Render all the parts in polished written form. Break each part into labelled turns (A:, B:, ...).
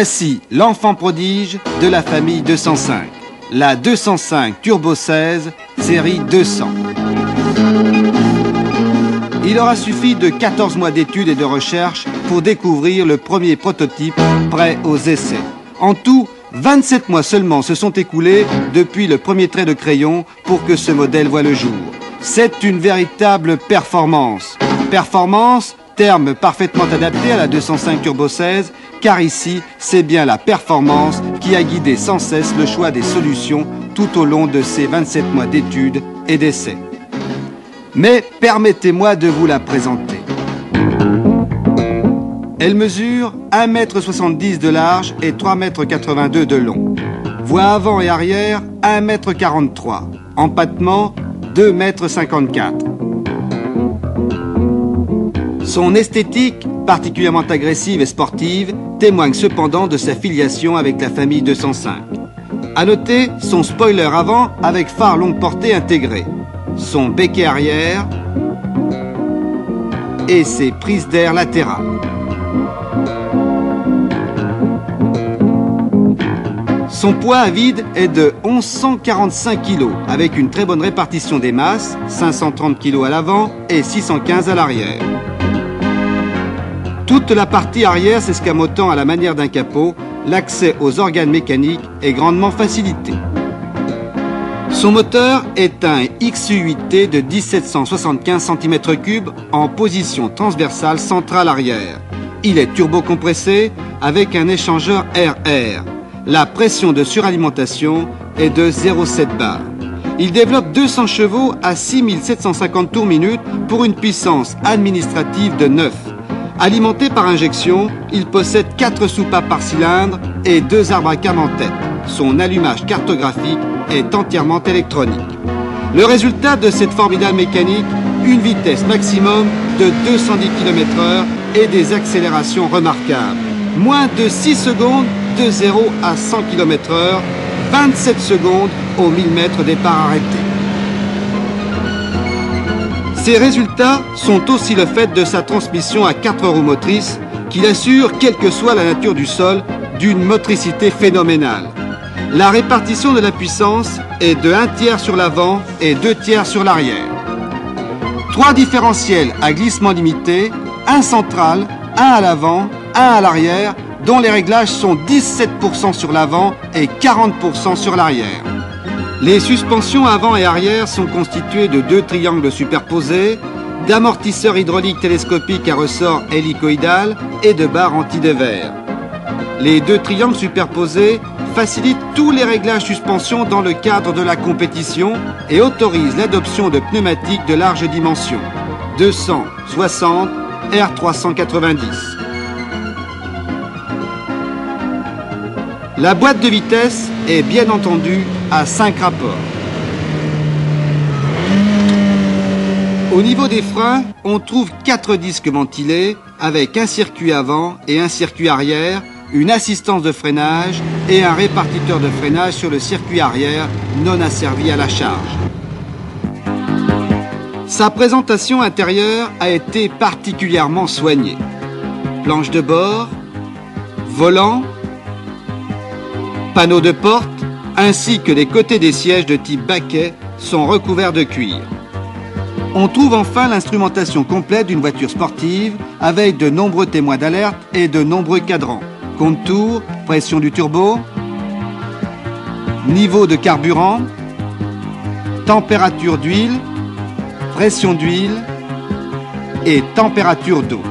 A: Voici l'enfant prodige de la famille 205, la 205 Turbo 16, série 200. Il aura suffi de 14 mois d'études et de recherche pour découvrir le premier prototype prêt aux essais. En tout, 27 mois seulement se sont écoulés depuis le premier trait de crayon pour que ce modèle voie le jour. C'est une véritable performance. Performance, terme parfaitement adapté à la 205 Turbo 16, car ici, c'est bien la performance qui a guidé sans cesse le choix des solutions tout au long de ces 27 mois d'études et d'essais. Mais permettez-moi de vous la présenter. Elle mesure 1,70 m de large et 3,82 m de long. Voie avant et arrière, 1,43 m. Empattement, 2,54 m. Son esthétique, particulièrement agressive et sportive, témoigne cependant de sa filiation avec la famille 205. À noter son spoiler avant avec phare longue portée intégré, son béquet arrière et ses prises d'air latérales. Son poids à vide est de 1145 kg, avec une très bonne répartition des masses, 530 kg à l'avant et 615 à l'arrière. Toute la partie arrière s'escamotant à la manière d'un capot, l'accès aux organes mécaniques est grandement facilité. Son moteur est un XU8T de 1775 cm3 en position transversale centrale arrière. Il est turbo-compressé avec un échangeur RR. La pression de suralimentation est de 0,7 bar. Il développe 200 chevaux à 6750 tours minute pour une puissance administrative de 9. Alimenté par injection, il possède 4 soupapes par cylindre et 2 arbres à cam en tête. Son allumage cartographique est entièrement électronique. Le résultat de cette formidable mécanique, une vitesse maximum de 210 km/h et des accélérations remarquables. Moins de 6 secondes de 0 à 100 km/h, 27 secondes au 1000 mètres départ arrêté. Ces résultats sont aussi le fait de sa transmission à 4 roues motrices qui l'assure, quelle que soit la nature du sol, d'une motricité phénoménale. La répartition de la puissance est de 1/3 sur l'avant et 2/3 sur l'arrière. 3 différentiels à glissement limité, un central, un à l'avant, un à l'arrière, dont les réglages sont 17% sur l'avant et 40% sur l'arrière. Les suspensions avant et arrière sont constituées de 2 triangles superposés, d'amortisseurs hydrauliques télescopiques à ressort hélicoïdal et de barres anti-dévers. Les 2 triangles superposés facilitent tous les réglages suspension dans le cadre de la compétition et autorisent l'adoption de pneumatiques de large dimension, 260 R390. La boîte de vitesse est bien entendu à 5 rapports. Au niveau des freins, on trouve 4 disques ventilés avec un circuit avant et un circuit arrière, une assistance de freinage et un répartiteur de freinage sur le circuit arrière non asservi à la charge. Sa présentation intérieure a été particulièrement soignée. Planche de bord, volant, panneaux de porte, ainsi que les côtés des sièges de type baquet sont recouverts de cuir. On trouve enfin l'instrumentation complète d'une voiture sportive avec de nombreux témoins d'alerte et de nombreux cadrans. Compte-tours, pression du turbo, niveau de carburant, température d'huile, pression d'huile et température d'eau.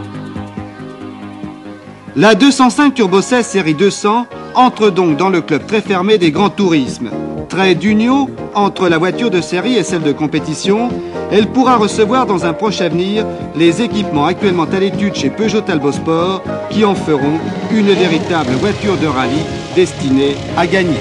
A: La 205 Turbo 16 série 200 entre donc dans le club très fermé des grands tourismes. Trait d'union entre la voiture de série et celle de compétition, elle pourra recevoir dans un proche avenir les équipements actuellement à l'étude chez Peugeot Talbot Sport qui en feront une véritable voiture de rallye destinée à gagner.